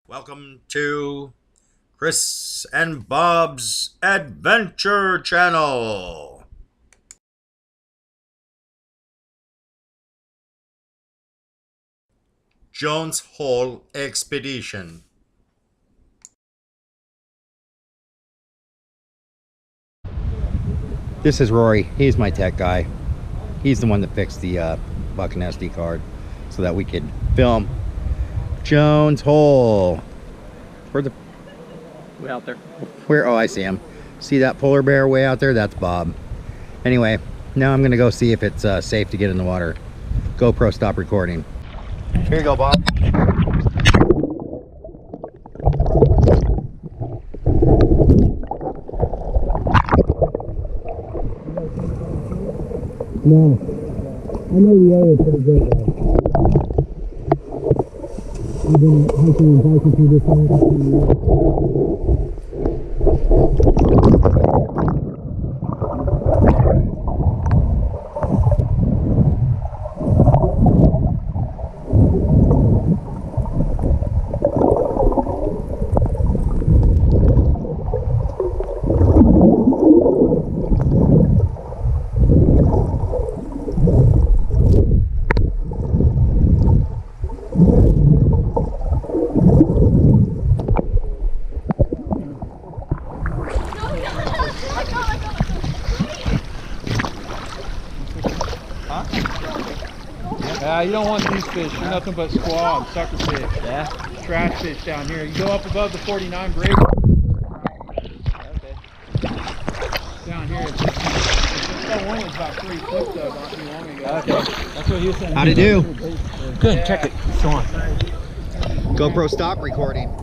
Welcome to Chris and Bob's Adventure Channel. Jones Hole Expedition. This is Rory. He's my tech guy. He's the one that fixed the Bucking SD card so that we could film Jones Hole. Way out there. Where? Oh, I see him. See that polar bear way out there? That's Bob. Anyway, now I'm gonna go see if it's safe to get in the water. GoPro, stop recording. Here you go, Bob. No, I know the area pretty good though. We've been hiking and biking through this area for 2 years. You don't want these fish. You're nothing but squab, sucker fish. Yeah. Trash fish down here. You go up above the 49 bridge. Okay. Down here, that one was about 3 foot though, not too long ago. Okay. That's what he was saying. How'd it do? Good. Yeah. Check it. Go on. GoPro, stop recording.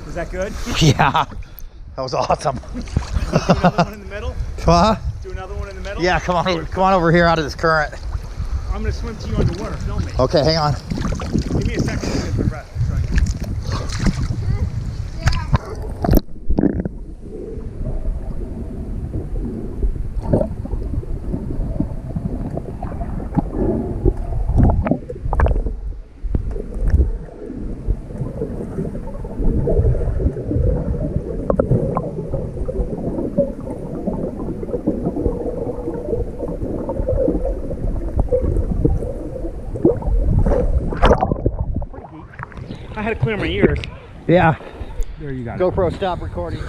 Is that good? Yeah, that was awesome. Do another one in the middle? What? Do another one in the middle? Yeah, come on over here out of this current. I'm going to swim to you underwater. Film me. Okay, hang on. Give me a second to get my breath. I had to clear my ears. Yeah. There you go. GoPro, stop recording.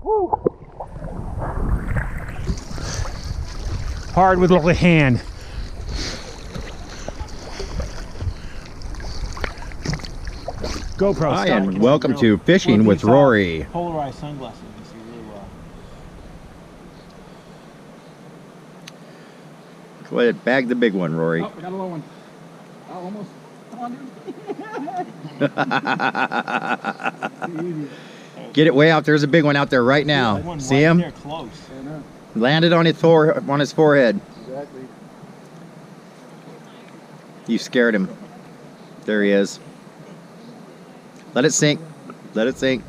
Woo. Hard with a little hand. GoPro. Hi, and welcome to Fishing with Rory. Polarized sunglasses, you see really well. Go ahead, bag the big one, Rory. Oh, we got a little one. Oh, almost. Get it way out. There's a big one out there right now. Yeah, see him? There, close. Landed on his forehead. Exactly. You scared him. There he is. Let it sink. Let it sink.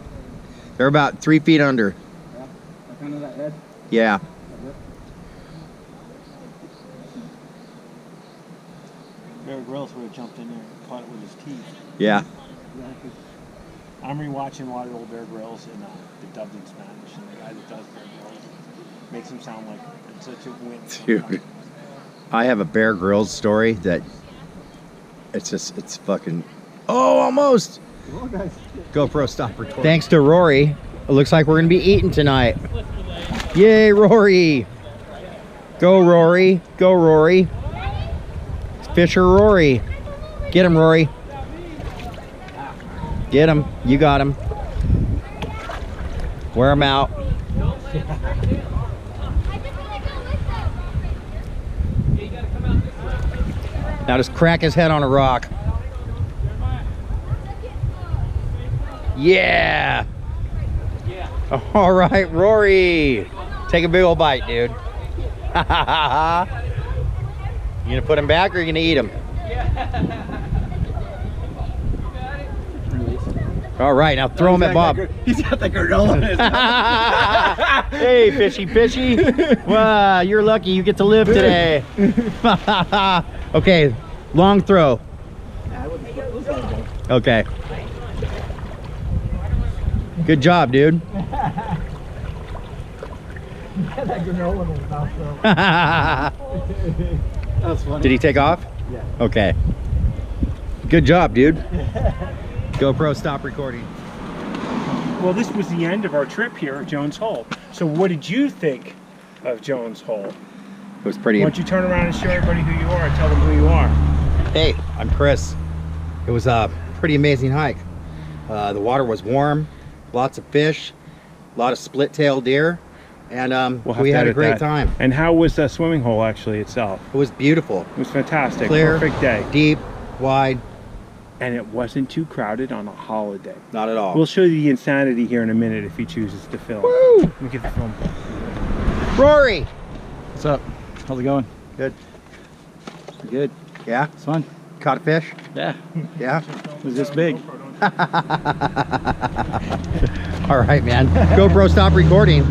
They're about 3 feet under. Yeah, like under that head. Yeah. Bear Grylls would have jumped in there and caught it with his teeth. Yeah. Exactly. I'm rewatching a lot of old Bear Grylls and the dubbed in Spanish, and the guy that does Bear Grylls makes him sound like such a wimp. Dude, I have a Bear Grylls story that It's just, it's fucking, oh, almost. GoPro stop recording. Thanks to Rory, it looks like we're gonna be eating tonight. Yay, Rory. Go, Rory. Go, Rory. Fisher Rory. Get him, Rory. Get him. You got him. Wear him out. Now just crack his head on a rock. Yeah. All right, Rory. Take a big old bite, dude. You gonna put him back or you gonna eat him? All right, now throw him at Bob. He's got the granola in his mouth. Hey, fishy. Wow, you're lucky you get to live today. Okay, long throw. Okay. Good job, dude. That granola in his mouth, though. That's funny. Did he take off? Yeah. Okay. Good job, dude. GoPro, stop recording. Well, this was the end of our trip here at Jones Hole. So what did you think of Jones Hole? It was pretty. Why don't you turn around and show everybody who you are and tell them who you are. Hey, I'm Chris. It was a pretty amazing hike. The water was warm, lots of fish, a lot of split-tailed deer, and we had a great time. And how was the swimming hole actually itself? It was beautiful. It was fantastic. Clear, Perfect day. deep, wide, And it wasn't too crowded on a holiday. not at all. We'll show you the insanity here in a minute if he chooses to film. Woo! Let me get the film. Rory! What's up? How's it going? Good. Good. Yeah? It's fun. Caught a fish? Yeah. Yeah? It was this big. All right, man. GoPro, stop recording.